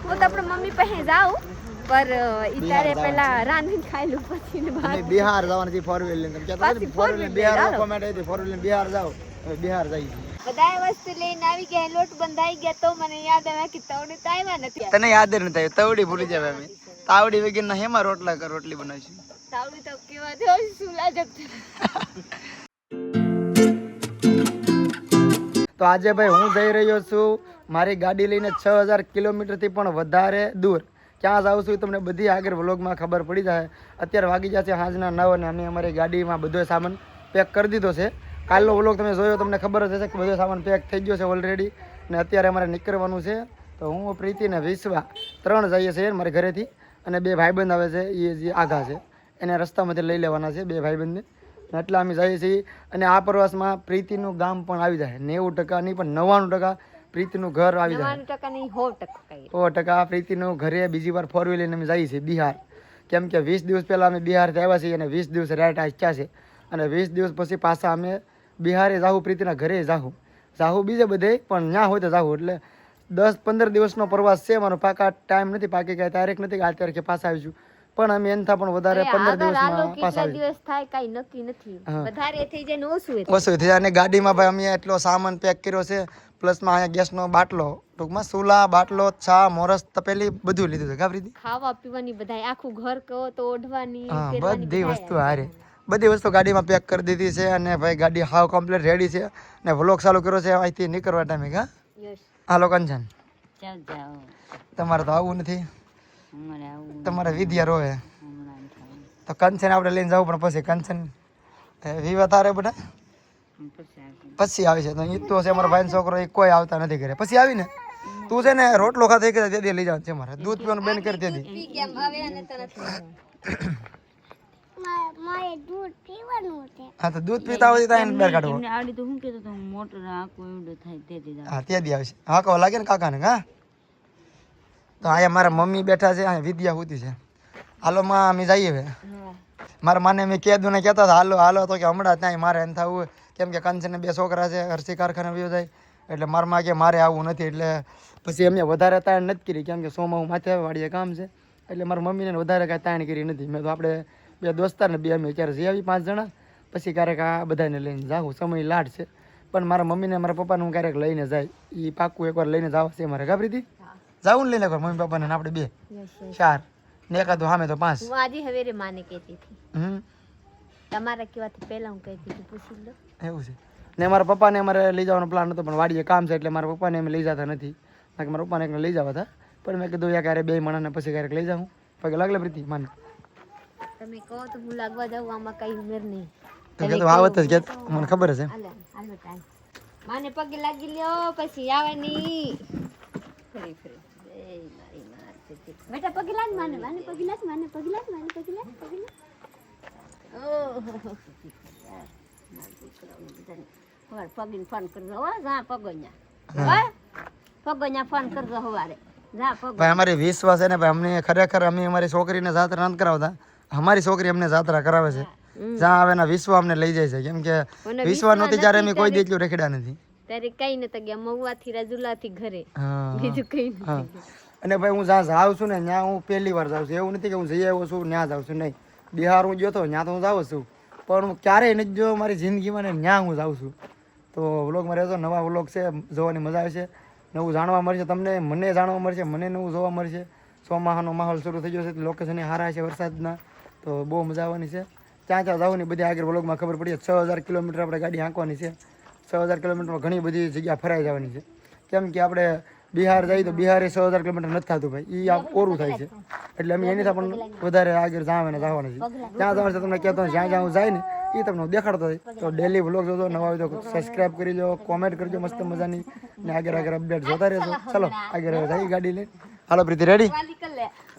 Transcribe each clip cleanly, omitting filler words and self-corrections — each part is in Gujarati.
હું તો આપણે મમ્મી પાસે જાઉં પર ઈતારે પેલા રાંધીને ખાઈ લઉં પછી ને બિહાર જવાની છે 4 વ્હીલ લઈને તમે કહેતા હતા 4 વ્હીલ બિહાર કોમેન્ટ આવી 4 વ્હીલ બિહાર જાઓ હવે બિહાર જઈએ બધાય વસ્તુ લઈને આવી ગયા લોટ બંધાઈ ગયા તો મને યાદ આવ્યા કે તવડી તો આવ્યા નથી તને યાદ જ નથી આવ્યું તવડી ભૂલી જાય અમે તાવડી વગરના હેમાં રોટલી બનાવીશું તાવડી તો કેવા થયો સુલા જગત તો આજે ભાઈ હું જઈ રહ્યો છું મારી ગાડી લઈને 6000 કિલોમીટરથી પણ વધારે દૂર ક્યાં જાઉં છું તમને બધી આગળ વ્લોગમાં ખબર પડી જાય અત્યારે વાગી જશે સાંજના 9 અને અમે અમારી ગાડીમાં બધો સામાન પેક કરી દીધો છે કાલનો વ્લોગ તમે જોયો તમને ખબર જ હશે કે બધો સામાન પેક થઈ ગયો છે ઓલરેડી અને અત્યારે અમારે નીકળવાનું છે તો હું પ્રીતિ ને વિશ્વા 3 જઈએ છીએ મારા ઘરેથી અને 2 ભાઈબંધ આવે છે એ જે આઘા છે એને રસ્તામાંથી લઈ લેવાના છે 2 ભાઈબંધને એટલે અમે જઈએ છીએ અને આ પ્રવાસમાં પ્રીતિનું ગામ પણ આવી જાય 90% નહીં પણ 99% પ્રીતિનું ઘર આવી જાય 90% નહીં 100% 100% પ્રીતિનું ઘરે બીજી વાર 4 વ્હીલ લઈને અમે જઈએ છીએ બિહાર કેમ કે 20 દિવસ પહેલાં અમે બિહારથી આવ્યા છીએ અને 20 દિવસ રાઈટ આચ્યા છે અને 20 દિવસ પછી પાછા અમે બિહારે જાઉં પ્રીતિના ઘરે જાઉં બીજે બધે પણ ત્યાં હોય તો જાઉં એટલે 10-15 દિવસનો પ્રવાસ છે મારો પાકા ટાઈમ નથી પાકી કાંઈ તારીખ નથી કે આ તારીખે પાછા આવીશું પણ અમે એનથા પણ વધારે 15 દિવસમાં પાછા આવી દિવસ થાય કાઈ નક્કી નથી વધારે થઈ જાય ને ઓછું થઈ જાય અને ગાડીમાં ભાઈ અમે એટલો સામાન પેક કર્યો છે પ્લસમાં અહીંયા ગેસનો બાટલો ટૂંકમાં સુલા બાટલો ચા મોરસ તપેલી બધું લીધું છે ગાબરી ખાવા પીવાની બધાય આખું ઘર કહો તો ઓઢવાની બધી વસ્તુ હારે બધી વસ્તુ ગાડીમાં પેક કરી દીધી છે અને ભાઈ ગાડી હાવ કમ્પ્લીટ રેડી છે અને વ્લોગ ચાલુ કર્યો છે અહીંથી નીકળવા ટાઈમે હા હાલો કંચન તમારે તો આવું નથી તમારે વિદ્યા રોવે તો કંચન આપણે લઈને જવું પણ પછી કંચન વિવા તારે બધા પછી આવી છે તો ઈ તો છે અમારો ભાઈ છોકરો એ કોઈ આવતા નથી ઘરે પછી આવીને તું છે ને રોટલો ખાતે કે દે લઈ જવાનું છે મારે દૂધ પીવાનું બેન કરી દે હા તો દૂધ પીતા હોય તો એને બહાર કાઢવો હા તે દી આવશે હા કહો લાગે ને કાકાને હા તો અહીંયા મારા મમ્મી બેઠા છે અહીંયા વિદ્યા હોતી છે હાલો માં અમે જઈએ હવે મારા માને મેં કીધું ને કહેતા હતા હાલો તો કે હમણાં ત્યાં મારે એમ થવું કેમ કે કંચને 2 છોકરા છે હરસી કારખાને વયો જાય એટલે મારમાં કે મારે આવવું નથી એટલે પછી એમને વધારે તાણ નથી કરી કેમ કે સોમાં હું માથે વાડીએ કામ છે એટલે મારા મમ્મીને વધારે કાંઈ તાણ કરી નથી મેં તો આપણે 2 દોસ્તાર ને 2 અમે ક્યારે જઈ આવી 5 જણા પછી ક્યારેક આ બધાને લઈને જાઉં સમય લાડ છે પણ મારા મમ્મીને મારા પપ્પાને હું ક્યારેક લઈને જાય એ પાક્કું એકવાર લઈને જાવ છે મારે ગાબરીથી જાવું ને લઈને એકવાર મમ્મી પપ્પાને આપણે 2 4 ને એકાદું સામે તો 5 હું આજે હવેરે માને કહેતી હતી તમારા કેવાથી પહેલા હું કહેતી હતી પૂછી લો એવું છે ને મારા પપ્પાને અમારે લઈ જવાનો પ્લાન હતો પણ વાડીએ કામ છે એટલે મારા પપ્પાને અમે લઈ જતા નથી બાકી મારા પપ્પાને એકને લઈ જવા હતા પણ મેં કીધું યા ક્યારે 2 માણસને પછી ક્યારેક લઈ જાઉં પગે લાગલે પ્રીતિ માને તમે કહો તો હું લાગવા જાઉં આમાં કઈ ઉમેર નહીં તો કીધું આવત જ કે મને ખબર છે હાલો ટાઈમ માને પગે લાગી લ્યો પછી આવવાની ફરી બેટા પગે લાગ માને પગે લાગ પગીને ફોન કરજો હો જા પગો냐 ફોન કરજો હવારે જા પગ ભાઈ અમારી વિશ્વાસ છે ને ભાઈ અમને ખરેખર અમે અમારી છોકરીને જાત્રા નથી કરાવતા અમારી છોકરી અમને જાત્રા કરાવે છે જ્યાં આવે ને વિશ્વ અમને લઈ જાય છે કેમ કે વિશ્વ નહોતી ત્યારે અમે કોઈ દેખલું રેખડા નથી ત્યારે કઈ નતા ગયા મહુવાથી રાજુલાથી ઘરે બીજું કઈ નથી અને ભાઈ હું જ્યાં જાઉં છું ને ત્યાં હું પહેલી વાર જાઉં છું એવું નથી કે હું જઈ આવ્યો છું ત્યાં જાઉં છું નહીં બિહાર હું ગયો તો ત્યાં તો હું જાઉં છું પણ હું ક્યારેય નથી જો મારી જિંદગીમાં ને ત્યાં હું જાઉં છું તો વ્લોગમાં રહેજો નવા વ્લોગ છે જોવાની મજા આવશે નવું જાણવા મળશે તમને મને જાણવા મળશે મને નવું જોવા મળશે ચોમાસાનો માહોલ શરૂ થઈ ગયો છે લોકેશન સારા છે વરસાદના તો બહુ મજા આવવાની છે ત્યાં જવાની બધી આગળ વ્લોગમાં ખબર પડી 6000 કિલોમીટર આપણે ગાડી હાંકવાની છે 6000 કિલોમીટરમાં ઘણી બધી જગ્યા ફરાઈ જવાની છે કેમ કે આપણે બિહાર જઈએ તો બિહારે 6000 કિલોમીટર નથી થતું ભાઈ એ આ ઓરું થાય છે એટલે અમે એની પણ વધારે આગળ જવાના છે ત્યાં જવાનું છે તમને કહેતો જ્યાં જાય ને એ તમને દેખાડતો હોય તો ડેલી વ્લોગ જોજો નવા હોય તો સબસ્ક્રાઈબ કરી લો કોમેન્ટ કરજો મસ્ત મજાની ને આગળ અપડેટ જોતા રહેજો ચલો આગળ જઈ ગાડી લઈને હાલો પ્રીતિ રેડી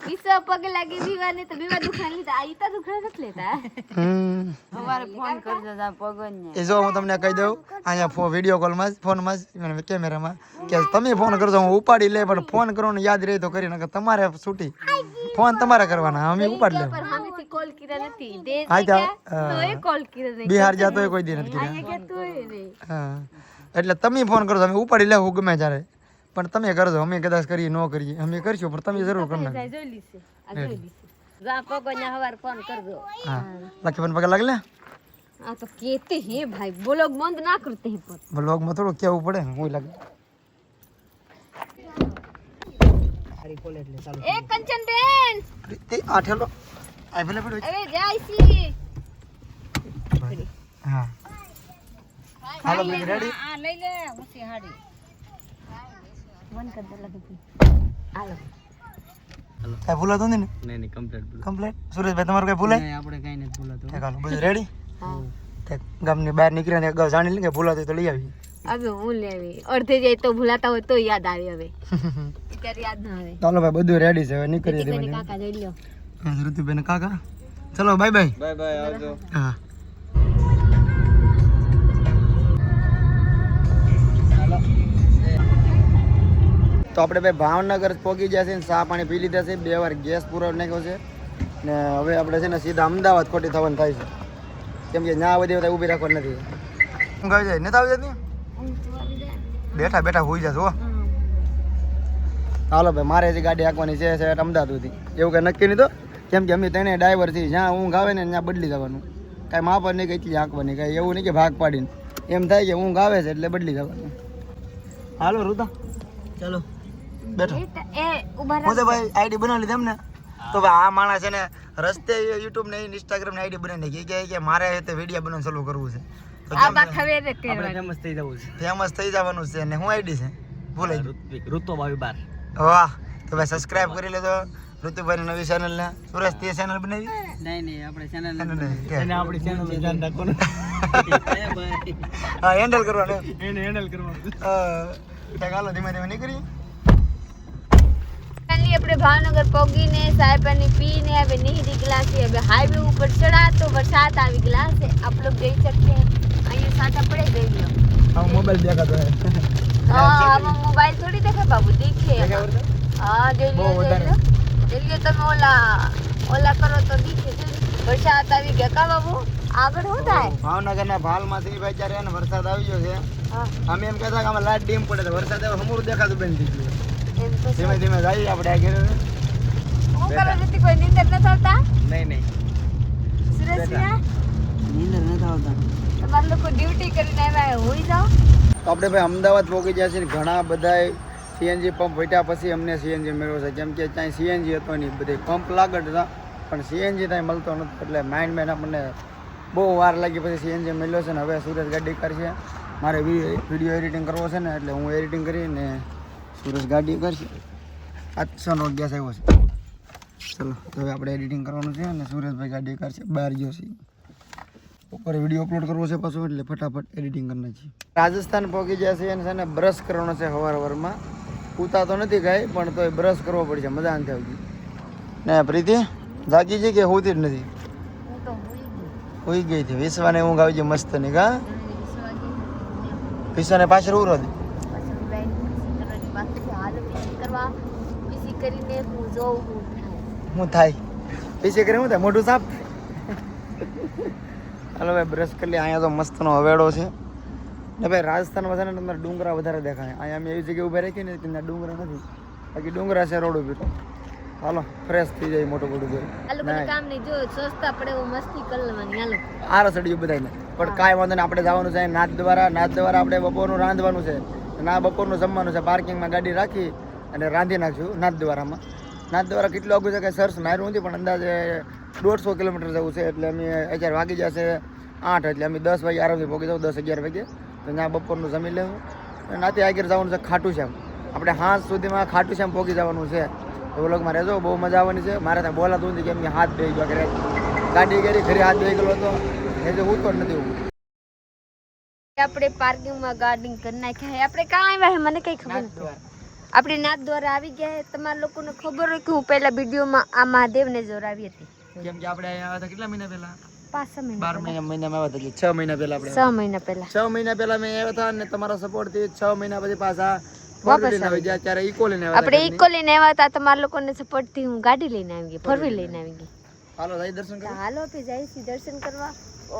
વિશ્વ પગે લાગી વિવાને તો વિવા દુખાન લીધા આ ઈતા દુખાન નથી લેતા અમારે ફોન કરજો જા પગોને એ જો હું તમને કહી દઉં અહીંયા વિડિયો કોલમાં ફોનમાં કેમેરામાં કે તમે ફોન કરજો હું ઉપાડી લે પણ ફોન કરવાનો યાદ રહે તો કરી નાખો તમારે છૂટી ફોન તમારે કરવાના અમે ઉપાડી લે પર હમેથી કોલ કર્યા નથી દેશ તોય કોલ કર્યા નહીં બિહાર જાતો કોઈ દી નથી કર્યા આયા કે તોય નહીં હા એટલે તમે ફોન કરજો અમે ઉપાડી લેવું ગમે ત્યારે પણ તમે કરજો, અમે કદાચ કરીએ ન કરીએ, અમે કરશું પણ તમે જરૂર કરી નાખજો. જોઈ લીશે આ જોઈ લીશે જા પગોના હવાર ફોન કરજો હા લખી પણ પગે લાગલે આ તો કેતે હે ભાઈ બોલો બંધ ના કરતે હે પર બ્લોગમાં થોડું કેવું પડે ને હું લાગે હારી કોલે એટલે ચાલો એ કંચન બેન તે આઠેલો આઈ ભલે પડ્યો અરે જાય સી હા હાલો બેન રેડી આ લઈ લે ઉસી હાડી મન કર દે લગતી હાલો કઈ ભૂલાતો નહીં ને નહીં કમ્પ્લીટ સુરેશભાઈ તમારું કઈ ભૂલાય નહીં આપણે કઈ નથી બોલાતું હાલો બધું રેડી હા તે ગામની બહાર નીકળ્યા ને અગાઉ જાણી લે કે ભૂલાતો હોય તો લઈ આવી હવે હું લેવી અડધે જાય તો ભૂલાતા હોય તો યાદ આવે હવે ત્યારે યાદ ના આવે ચાલો ભાઈ બધું રેડી છે હવે નીકળીએ કને ધીમે કાકા જોઈ લ્યો ધીમે ઋતુબેન કાકા ચલો બાય બાય બાય બાય આવજો હા તો આપણે ભાઈ ભાવનગર પહોંચી ગયા છે ને ચા પાણી પી લીધા છે 2 વાર ગેસ પૂરો નાખ્યો છે ને હવે આપણે છે ને સીધા અમદાવાદ ખોટી થવાનું થાય છે કેમ કે ત્યાં બધી ઊભી રાખવા નથી હું આવી જાય નથી આવી જતી બેઠા બેઠા હોઈ જશો હાલો ભાઈ મારે જે ગાડી હાંકવાની છે સેટ અમદાવાદ સુધી એવું કંઈ નક્કી નહીં તો કેમ કે અમે તેને ડ્રાઈવર છીએ જ્યાં ઊંઘ આવે ને ત્યાં બદલી જવાનું કાંઈ માપ નહીં કે એટલી હાંકવાની કાંઈ એવું નહીં કે ભાગ પાડીને એમ થાય કે ઊંઘ આવે છે એટલે બદલી જવાનું હાલો રુદા ચાલો બેઠો એ ઉભા હું તો ભાઈ આઈડી બનાવી લીધી એમ ને તો ભાઈ આ માણસ છે ને રસ્તે યુટ્યુબ ને ઇન્સ્ટાગ્રામ ને આઈડી બનાવી નાખી કે મારે તે વિડીયો બનાવવાનું ચાલુ કરવું છે તો આ બાખા વેરે આપણે ફેમસ થઈ જવું છે ફેમસ થઈ જવાનું છે અને હું આઈડી છે ભૂલાઈ ગયું ઋતુ ભાવી બાર વાહ તો ભાઈ સબસ્ક્રાઇબ કરી લેજો ઋતુભાઈની નવી ચેનલ ને સુરેશ તે ચેનલ બનાવી નહીં આપણે ચેનલ અને આપણી ચેનલ ધ્યાન રાખવાનું હા હેન્ડલ કરવાનું એને હેન્ડલ કરવાનું ચાલો ધીમે ધીમે નીકળી ફાઇનલી આપણે ભાવનગર પહોંચીને ચાય પાણી પીને હવે નીકળી ગયા છીએ હવે હાઈવે ઉપર ચડા તો વરસાદ આવી ગયા છે આપ લોग જોઈ શકते हैं અહીંયા સાટા પડે ગઈ લો હા મોબાઈલ દેખાતો હે હા આમાં મોબાઈલ થોડી દેખે બાબુ દેખે હા જોઈ લો તમે ઓલા કરો તો દીખે વરસાદ આવી ગયા કા બાબુ આગળ શું થાય ભાવનગરના ભાલમાંથી ભાઈ જ્યારે એને વરસાદ આવી ગયો છે હા અમે એમ કહેતા કે આમાં લાઈટ ડીમ પડે તો વરસાદ હવે હમુરું દેખાતું બંધ થઈ ગયું એમ તો છે. ધીમે ધીમે જઈએ આપણે આગળ હું કરો જતી કોઈ નીંદર ન થતા નહીં સુરેશિયા નીંદર નથી આવતા તમારા લોકો ડ્યુટી કરીને આવ્યા હોઈ જાઓ તો આપણે ભાઈ અમદાવાદ પહોંચી ગયા છીએ ઘણા બધા સીએનજી પંપ વેટ્યા પછી અમને સીએનજી મળ્યો છે કેમ કે ત્યાં સીએનજી હતો નહીં બધે પંપ લાગત હતા પણ સીએનજી ત્યાં મળતો નહોતો એટલે માઇન્ડ આપણને બહુ વાર લાગી પછી સીએનજી મળ્યો છે ને હવે સુરેશ ગાડી કરશે મારે વિડીયો એડિટિંગ કરવો છે ને એટલે હું એડિટિંગ કરીને સુરેશ ગાડી કરશે 800 ગેસ આવ્યો છે ચલો તો હવે આપણે એડિટિંગ કરવાનું છે અને સુરેશભાઈ ગાડી કરશે બહાર ગયો છે ઉપર વિડીયો અપલોડ કરવો છે પાછું એટલે ફટાફટ એડિટિંગ કરી નાખીએ રાજસ્થાન પહોંચી ગયા છે અને છે ને બ્રશ કરવાનો છે સવારમાં પૂતા તો નથી કાંઈ પણ તોય બ્રશ કરવો પડશે મજા નથી આવતી ને પ્રીતિ જાગી છે કે હોતી જ નથી હું તો હોઈ ગઈ હતી વિશ્વાને ઊંઘ આવી ગઈ મસ્ત ની કા વિશ્વાને પાછળ ઉરો હતી હું થાય પીછી કરી હું થાય મોઢું સાફ હાલો ભાઈ બ્રશ કરી લે અહીંયા તો મસ્તનો હવેડો છે ને ભાઈ રાજસ્થાનમાં છે ને તમારે ડુંગરા વધારે દેખાય અહીંયા અમે એવી જગ્યાએ ઊભા રાખીએ ને કે ત્યાં ડુંગરા નથી બાકી ડુંગરા છે રોડ ઉપર હાલો ફ્રેશ થઈ જાય મોટું મોટું આ લોકોને કામ નહીં જો સસ્તા પડે એવું મસ્તી કરી લેવાની હાલો આરા સડ્યું બધાને પણ કાંઈ વાંધો નહીં આપણે જવાનું છે નાથ દ્વારા આપણે બપોરનું રાંધવાનું છે ના બપોરનું જમવાનું છે પાર્કિંગમાં ગાડી રાખી અને રાંધી નાખશું નાથ દ્વારામાં નાથ દ્વારા કેટલું આગું છે કે સર્ચ માર્યું નથી પણ અંદાજે 150 કિલોમીટર જવું છે એટલે અમે અત્યારે વાગી જશે 8 એટલે અમે 10 વાગે આરામથી પહોંચી જાવ 10-11 વાગે તો ત્યાં બપોરનું જમી લેવું અને નાથી આગળ જવાનું છે ખાટું શ્યામ આપણે હાથ સુધીમાં ખાટું શ્યામ પહોંચી જવાનું છે તો વ્લોગમાં રહેજો બહુ મજા આવવાની છે મારે ત્યાં બોલાતું નથી કેમ કે હાથ બે ગયા કરે ગાડી કરી ઘરે હાથ બે ગયેલો હતો એ હું તો નથી હું આપણે પાર્કિંગમાં ગાર્ડિંગ કરી નાખ્યા આપણે કાં આવ્યા મને કઈ ખબર નથી આપણે નાથ દ્વારા આવી ગયા તમારા લોકોને ખબર હોય કે હું પહેલા વિડીયોમાં આ મહાદેવને જોરાવી હતી કેમ કે આપણે અહીંયા આવ્યા હતા કેટલા મહિના પહેલા 5 મહિના 12 મહિનામાં આવ્યા હતા 6 મહિના પહેલા આપણે 6 મહિના પહેલા 6 મહિના પહેલા મેં આવ્યા હતા અને તમારા સપોર્ટથી 6 મહિના પછી પાછા વાપસ લઈને આવી ગયા ત્યારે ઇકો લઈને આવ્યા આપણે ઇકો લઈને આવ્યા હતા તમારા લોકોને સપોર્ટથી હું ગાડી લઈને આવી ગઈ ફોર વ્હીલ લઈને આવી ગઈ હાલો જઈ દર્શન કરવા હાલો આપણે જઈશું દર્શન કરવા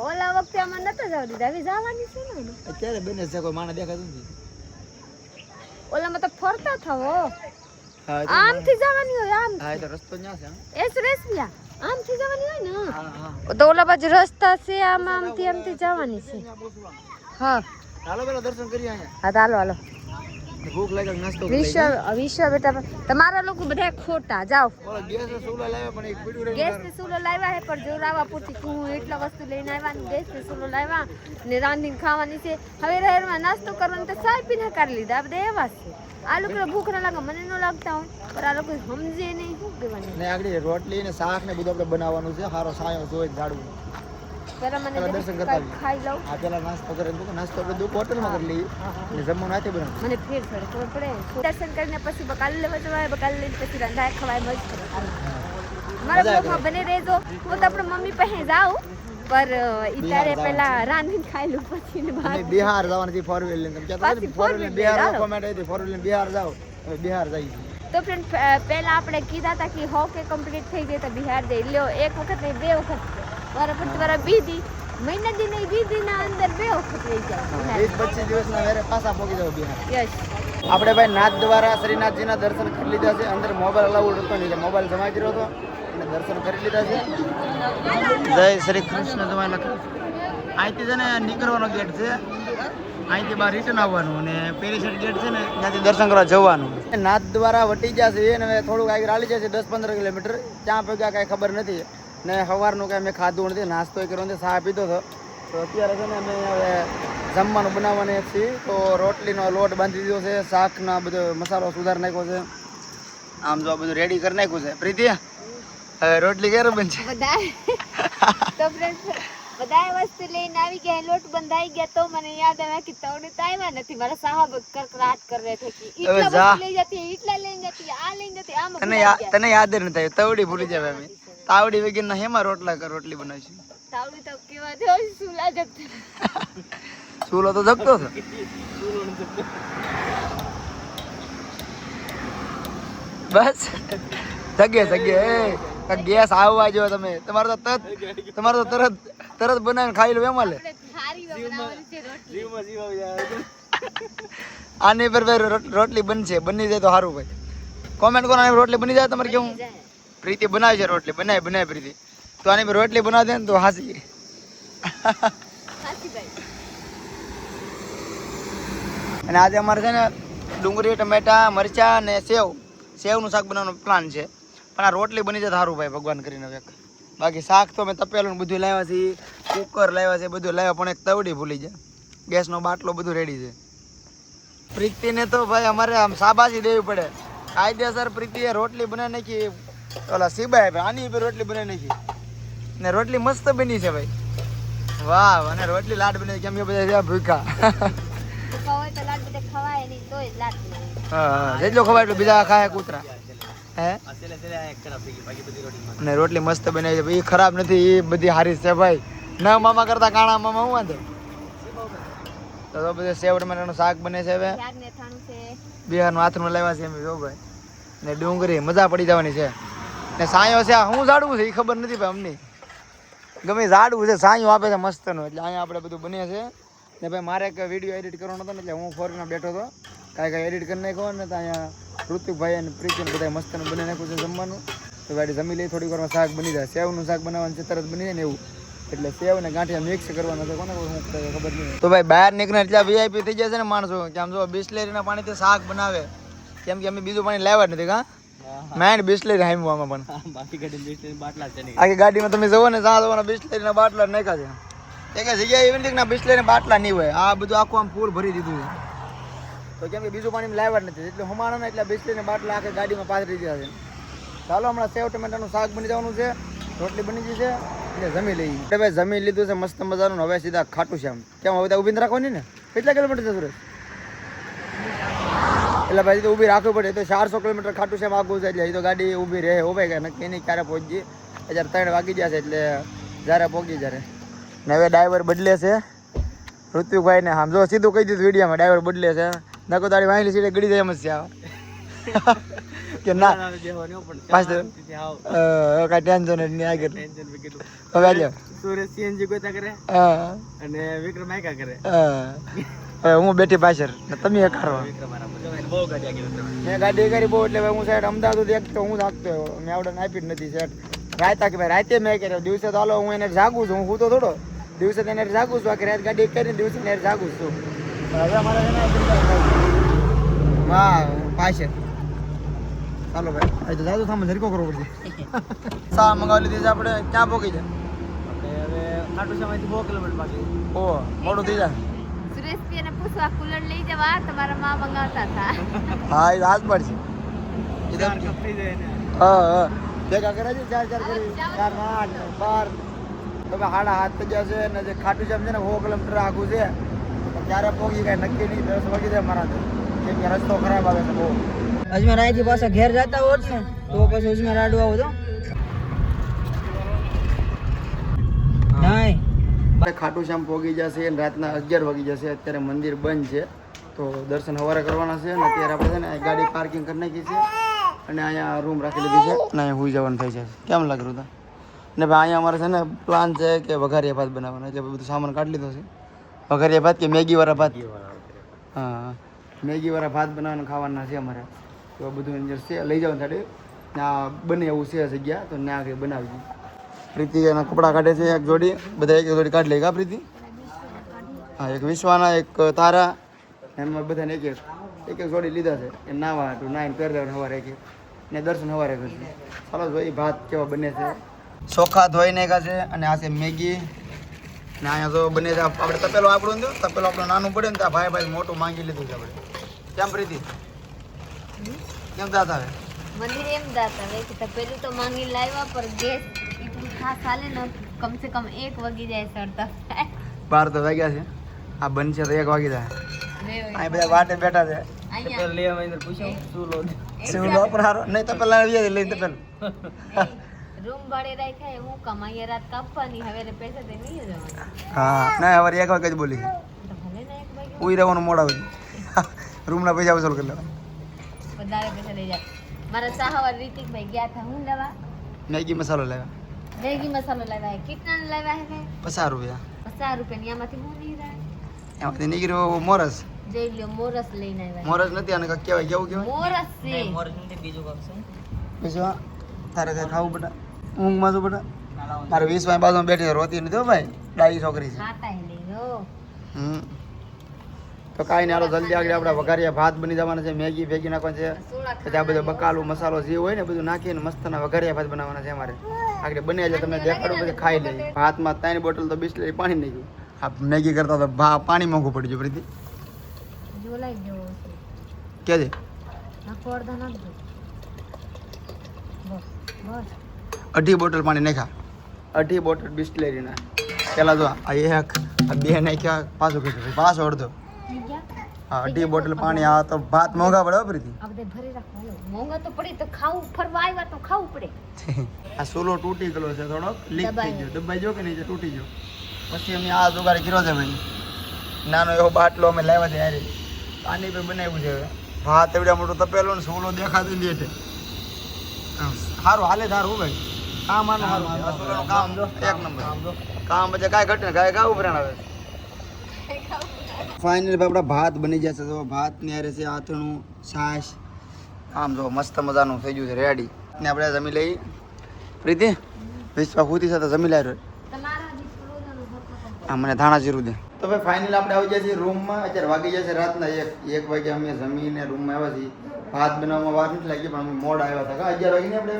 ઓલા વખતે આમાં નતા જવા દીધા હવે જવાની છે ને અત્યારે બેને છે કોઈ માણસ દેખાતું નથી ઓલામાં તો ફરતા થવો હા આમથી જવાની હોય આમ હા તો રસ્તો ન્યા છે એસ રેસલિયા આમથી જવાની હોય ને હા હા તો ઓલા બાજુ રસ્તા છે આમથી જવાની છે હા હાલો પેલા દર્શન કરીએ અહીંયા હા તો હાલો ભૂખ લાગે નાસ્તો કરી વિશ્વ બેટા તમારા લોકો બધા ખોટા જાઓ ઓલો ગેસ સુલા લાવ્યા પણ એક પીડું રહી ગેસ ને સુલો લાવ્યા હે પણ જોરાવા પૂરતી હું એટલા વસ્તુ લઈને આવ્યા ને ગેસ ને સુલો લાવ્યા ને રાંધીને ખાવાની છે હવે રહેરમાં નાસ્તો કરવાનો તો સાય પીને કરી લીધા આ બધા એવા છે આ લોકો ભૂખ ના લાગે મને ન લાગતા હોય પણ આ લોકો સમજે નહીં શું કહેવાનું ને આગળ રોટલી ને શાક ને બધું આપણે બનાવવાનું છે સારો સાયો જોઈ ઝાડવું પેલા મને દર્શન કરતા ખાઈ લઉં આ પેલા નાસ્તો કરે નાસ્તો આપણે દુઃખ હોટલમાં કરી લઈએ ને જમવાનું આતે બનાવ મને ફેર પડે ખબર પડે દર્શન કરીને પછી બકાલ લેવા જવાય બકાલ લઈને પછી રંધાય ખવાય મસ્ત કરે મારા બ્લોગમાં બને રહેજો હું તો આપણે મમ્મી પાસે જાઉં પર ઈતારે પેલા રાંધીને ખાઈ લઉં પછી ને બહાર બિહાર જવાનું છે ફોર વ્હીલ લઈને તમે કહેતા હતા ફોર વ્હીલ બિહાર કોમેન્ટ આવી ફોર વ્હીલ બિહાર જાઓ હવે બિહાર જઈએ તો ફ્રેન્ડ પહેલા આપણે કીધા હતા કે હોકે કમ્પ્લીટ થઈ જાય તો બિહાર જઈ લ્યો એક વખત નહીં બે વખત મારા પછી મારા બીજી મહિના દી નહીં 20 દિનના અંદર બે વખત લઈ જાય 20-25 દિવસના વેરે પાછા પહોંચી જાવ બિહાર યસ આપણે ભાઈ નાથ દ્વારા શ્રીનાથજીના દર્શન કરી લીધા છે અંદર મોબાઈલ અલાઉડ હતો નહીં મોબાઈલ જમા કર્યો હતો અને દર્શન કરી લીધા છે જય શ્રી કૃષ્ણ તમારે લખ્યું અહીંથી છે ને નીકળવાનો ગેટ છે અહીંથી બહાર રિટર્ન આવવાનું અને પેલી સાઈડ ગેટ છે ને ત્યાંથી દર્શન કરવા જવાનું નાથ દ્વારા વટી જશે અને હવે થોડુંક આગળ હાલી જશે 10-15 કિલોમીટર ત્યાં પગ્યા કાંઈ ખબર નથી ને સવારનું કાંઈ મેં ખાધું નથી નાસ્તો કર્યો નથી ચા પીધો હતો તો અત્યારે છે ને અમે હવે જમવાનું બનાવવાની છીએ તો રોટલીનો લોટ બાંધી દીધો છે શાકનો બધો મસાલો સુધાર નાખ્યો છે આમ જો બધું રેડી કરી નાખ્યું છે પ્રીતિ હવે રોટલી ક્યારે બનશે બધાય તો ફ્રેન્ડ બધાય વસ્તુ લઈને આવી ગયા લોટ બંધાઈ ગયા તો મને યાદ આવ્યા કે તવડે તો આવ્યા નથી મારા સાહબ કરકરાટ કર રહે છે કે એટલા વસ્તુ લઈ જતી એટલા લઈને જતી આ લઈને જતી આમ તને યાદ જ નથી આવ્યું તવડી ભૂલી જાય અમે તાવડી વગેરે હેમાં રોટલી બનાવીશું તાવડી તો કેવા થયો સુલા જગતો સુલો તો જગતો હતો બસ જગે ગેસ આવવા જો તમે તમારે તો તરત બનાવીને ખાઈ લો એમાં લે આની પર રોટલી બનશે બની જાય તો સારું ભાઈ કોમેન્ટ કરો રોટલી બની જાય તમારે કેવું પ્રીતિ બનાવી છે રોટલી બનાવી પ્રીતિ તો આની પર રોટલી બનાવી દે ને તો હાસી અને આજે અમારે છે ને ડુંગળી ટમેટા મરચા અને સેવનું શાક બનાવવાનો પ્લાન છે પણ આ રોટલી બની જાય સારું ભાઈ ભગવાન કરીને એક બાકી શાક તો મેં તપેલું બધું લાવ્યા છે કુકર લાવ્યા છે બધું લાવ્યા પણ એક તવડી ભૂલી જાય ગેસનો બાટલો બધું રેડી છે પ્રીતિને તો ભાઈ અમારે આમ શાબાશી દેવી પડે કાયદેસર પ્રીતિએ રોટલી બનાવી નાખી ઓલા સીબાઈ ભાઈ આની ઉપર રોટલી બનાવી નાખી ને રોટલી મસ્ત બની છે ભાઈ વાહ અને રોટલી લાડ બની કેમ કે બધા ભૂખા હા જેટલો ખવાય એટલું બીજા ખાય કૂતરા હે ને રોટલી મસ્ત બનાવી છે એ ખરાબ નથી એ બધી હારી છે ભાઈ ના મામા કરતા કાણા મામા હું વાંધો તો બધું સેવ ટમેટાનું શાક બને છે હવે બિહારનું હાથનું લાવ્યા છે એમ જો ભાઈ ને ડુંગળી મજા પડી જવાની છે ને સાયો છે આ શું ઝાડવું છે એ ખબર નથી ભાઈ અમને ગમે ઝાડવું છે સાયો આપે છે મસ્તનું એટલે અહીંયા આપણે બધું બને છે ને ભાઈ મારે એક વિડીયો એડિટ કરવાનો હતો ને એટલે હું ફોરમાં બેઠો હતો કાંઈ એડિટ કરી નાખ્યો ને તો અહીંયા ઋતુભાઈ અને પ્રીતિને બધા મસ્તનું બની નાખ્યું છે જમવાનું તો ભાઈ જમી લઈ થોડીક વારમાં શાક બની જાય સેવનું શાક બનાવવાનું છે તરત બની જાય ને એવું એટલે સેવ ને ગાંઠિયા મિક્સ કરવાના છે કોને શું ખબર નહીં તો ભાઈ બહાર નીકળે એટલે વીઆઈપી થઈ જશે ને માણસો કે આમ જો બિસ્લેરીના પાણીથી શાક બનાવે કેમ કે અમે બીજું પાણી લાવ્યા જ નથી કા મેન બિસ્લેરી હામ્યું આમાં પણ આખી ગાડીમાં તમે જુઓ ને ત્યાં જવાના બિસ્લેરીના બાટલા નાખ્યા છે એક જગ્યાએ એવી નથી કે બિસ્લેરીના બાટલા નહીં હોય આ બધું આખું આમ ફૂલ ભરી દીધું છે તો કેમ કે બીજું પાણી લાવ્યા જ નથી એટલે હમાણા ને એટલે બિસ્લેરીના બાટલા આખી ગાડીમાં પાથરી દીધા છે ચાલો હમણાં સેવ ટમેટાનું શાક બની જવાનું છે રોટલી બની ગઈ છે એટલે જમી લઈએ એટલે ભાઈ જમી લીધું છે મસ્ત મજાનું હવે સીધા ખાટું છે આમ કેમ હવે ત્યાં ઊભી રાખવાની ને કેટલા કિલોમીટર છે સુરત એટલે ભાઈ તો ઊભી રાખવી પડે તો 400 કિલોમીટર ખાટું છે આગું છે એટલે એ તો ગાડી ઊભી રહે ઉભે કે નક્કી નહીં ક્યારે પહોંચીએ અત્યારે 3 વાગી ગયા છે એટલે જ્યારે પહોંચી જ્યારે ને હવે ડ્રાઈવર બદલે છે ઋત્વિકભાઈને આમ જો સીધું કહી દીધું વિડીયોમાં ડ્રાઈવર બદલે છે નકો તારી વાંચલી સીટે ગળી જાય એમ જ છે કે ના કાંઈ ટેન્શન જ નહીં આગળ હવે આજે સુરેશ સીએનજી ગોતા કરે અને વિક્રમ આયકા કરે હવે હું બેઠી પાછળ ને તમે એક હારો બહુ ગાડી આગળ મેં ગાડી કરી બહુ એટલે હવે હું સાઈડ અમદાવાદ સુધી એક તો હું થાકતો મેં આવડે આપી જ નથી સાઈડ રાયતા કે ભાઈ રાતે મેં કર્યો દિવસે તો હાલો હું એને જાગું છું હું તો થોડો દિવસે તો એને જાગું છું આખી રાત ગાડી કરીને દિવસે એને જાગું છું પણ હવે અમારે વાહ પાછળ ચાલો ભાઈ અહીં તો જાદુ સામે ઝરકો કરવો પડશે સા મંગાવી લીધી છે આપણે ક્યાં પહોંચી જાય આપણે હવે ખાટુ શ્યામથી 2 કિલોમીટર બાકી ઓ મોડું થઈ જાય સુરેશભાઈને પૂછવા કુલર લઈ જવા તમારા માં મંગાવતા હતા હા એ હાથ પડશે ચાર કપ થઈ જાય ને હા ભેગા કરે છે ચાર કરી 4 8 12 તમે 7:30 થઈ જશે ને જે ખાટું શ્યામ છે ને 100 કિલોમીટર આગું છે ક્યારે પહોંચી કાંઈ નક્કી નહીં 10 વાગી જાય મારા કેમ કે રસ્તો ખરાબ આવે છે બહુ અજમેર અહીંથી પાછા ઘેર જતા હોત ને તો પછી અજમેર આડું આવો તો આપણે ખાટું શ્યામ પહોંચી જશે અને રાતના 11 વાગી જશે અત્યારે મંદિર બંધ છે તો દર્શન સવારે કરવાના છે ને અત્યારે આપણે છે ને ગાડી પાર્કિંગ કરી નાખી છે અને અહીંયા રૂમ રાખી લીધી છે અને અહીંયા સુઈ જવાનું થઈ જાય કેમ લાગે રુદા ને ભાઈ અહીંયા અમારે છે ને પ્લાન છે કે વઘારિયા ભાત બનાવવાના એટલે બધું સામાન કાઢી લીધો છે વઘારિયા ભાત કે મેગીવાળા ભાત હા મેગીવાળા ભાત બનાવવાના ખાવાના છે અમારે તો બધું અંદર છે લઈ જવાનું સાથે ત્યાં બને એવું છે જગ્યા તો ત્યાં આગળ બનાવી દઈએ પ્રીતિ એના કપડાં કાઢે છે એક જોડી બધા એક જોડી કાઢી લે કા પ્રીતિ હા એક વિશ્વાના એક તારા એમાં બધાને એક જોડી લીધા છે એ નાવા હતું નાઈને પહેરી દેવાનું સવારે એક ને દર્શન સવારે કરશે ચાલો જોઈ ભાત કેવા બને છે ચોખા ધોઈ નાખ્યા છે અને આ છે મેગી ને અહીંયા તો બને છે આપણે તપેલો આપણું ને તપેલો આપણું નાનું પડે ને ત્યાં ભાઈ મોટું માંગી લીધું છે આપણે કેમ પ્રીતિ કેમ દાત આવે મંદિર એમ જાતા હવે કે પેલું તો માંગી લાવ્યા પર ગેસ એટલું ખાસ હાલે ને કમ સે કમ 1 વાગી જાય સરતા 12 તો વાગ્યા છે આ બનશે તો 1 વાગી જાય અહીં બધા વાટે બેઠા છે અહીંયા લે અમે પૂછ્યું શું લો શું લો પણ હારો નહીં તો પેલા આવી લઈ તો પેલું રૂમ ભાડે રાખ્યા હું કમાઈએ રાત કાપવાની હવે રે પૈસા દે નહીં જવાના હા ના હવે 1 વાગે જ બોલી તો ભલે ને 1 વાગે ઉઈ રહેવાનું મોડા હોય રૂમના પૈસા વસૂલ કરી લેવા વધારે પૈસા લઈ જાય મારા સાહવા રીતિકભાઈ ગયા હતા હું લેવા મેગી મસાલો લેવા મેગી મસાલો લાવ્યા કેટલા લાવ્યા હે 50 રૂપિયા 50 રૂપિયા આમાંથી હું નહીં રહે એમાંથી નીકળ્યો મોરસ જઈ લ્યો મોરસ લઈને આવ્યા મોરસ નથી આને કાંઈક કહેવાય કેવું કહેવાય મોરસ છે મોર નથી બીજું કામ છે પછી તારે કાંઈ ખાવું બેટા ઊંઘમાં છું બેટા મારે 20 વાય બાજુમાં બેઠી રોતી નથી હો ભાઈ ડાઈ છોકરી છે ખાતા હે લઈ લો તો કાંઈ નહીં હાલો જલ્દી આગળ આપણે વઘારિયા ભાત બની જવાના છે મેગી ભેગી નાખવાની છે પછી આ બધો બકાલું મસાલો જે હોય ને બધું નાખીને મસ્તના વઘારિયા ભાત બનાવવાના છે અમારે આગળ બને એટલે તમને દેખાડું પછી ખાઈ લઈએ ભાતમાં 3 બોટલ તો બિસ્લેરી પાણી નાખ્યું આ મેગી કરતા તો પાણી મોંઘું પડી ગયું પ્રીતિ જોલાઈ ગયો છે કે છે નાખો અડધા નાખજો બસ બસ 2.5 બોટલ પાણી નાખ્યા 2.5 બોટલ બિસ્લેરીના પેલા જો આ એક આ બે નાખ્યા પાછું કીધું પાછો અડધો થઈ ગયા હા 2.5 બોટલ પાણી આ તો ભાત મોંઘા પડે હો પ્રીતિ આ બધે ભરી રાખો હાલો મોંઘા તો પડે તો ખાવું ફરવા આવ્યા તો ખાવું પડે આ સોલો તૂટી ગયો છે થોડોક લીક થઈ દબાઈ ગયો દબાઈ ગયો કે નહીં જે તૂટી ગયો પછી અમે આ જુગાડ કર્યો છે ભાઈ નાનો એવો બાટલો અમે લાવ્યા છે યારે આની પર બનાવ્યું છે હવે ભાત એવડા મોટું તપેલું ને સોલો દેખાતું નહીં એટલે સારું હાલે સારું ભાઈ કામ આનું સારું આ સોલાનું કામ એક નંબર કામ પછી કાંઈ ઘટે ને કાંઈ ઉભરાણ આવે ફાઇનલી આપણા ભાત બની જશે તો ભાત ને હારે છે આથણું છાશ આમ જો મસ્ત મજાનું થઈ ગયું છે રેડી ને આપણે જમી લઈ પ્રીતિ વિશ્વા ખુદી સાથે જમી લાવ્યો તમારા ડિસ્પ્લોઝનું હોતો આ મને ધાણા જીરું દે તો ભાઈ ફાઇનલી આપણે આવી ગયા છીએ રૂમમાં અત્યારે વાગી જશે રાતના 1 વાગે અમે જમીને રૂમમાં આવ્યા છીએ ભાત બનાવવામાં વાર નથી લાગી પણ અમે મોડા આવ્યા હતા 11 વાગે ને આપણે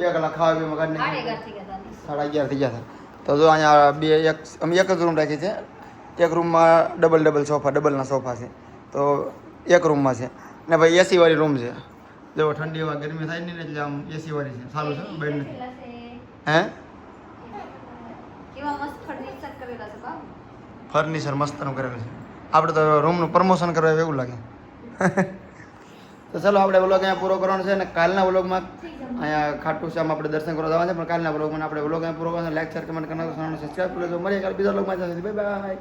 2 કલાક ખાવા પીવા કાઢી નાખી 11:30 થઈ ગયા તો જો અહીંયા અમે એક જ રૂમ રાખી છે એક રૂમમાં ડબલ સોફા ડબલના સોફા છે તો એક રૂમમાં છે ને ભાઈ એસી વાળી રૂમ છે જો ઠંડી હવા ગરમી થાય નહીં એટલે આમ એસી વાળી છે સારું છે બેડ નથી હે કેવા મસ્ત ફર્નિચર કરેલા છે બાપ ફર્નિચર મસ્તનું કરેલું છે આપણે તો રૂમનું પ્રમોશન કરવા એવું લાગે તો ચલો આપણે વ્લોગ અહીંયા પૂરો કરવાનો છે અને કાલના વ્લોગમાં અહીંયા ખાટું શ્યામ આપણે દર્શન કરવા જવાના છે પણ કાલના વ્લોગમાં આપણે વ્લોગ અહીંયા પૂરો કરવાનો લાઈક શેર કમેન્ટ કરવાનો સબસ્ક્રાઈબ કરી લેજો મળીએ કાલે બીજા વ્લોગમાં બાય બાય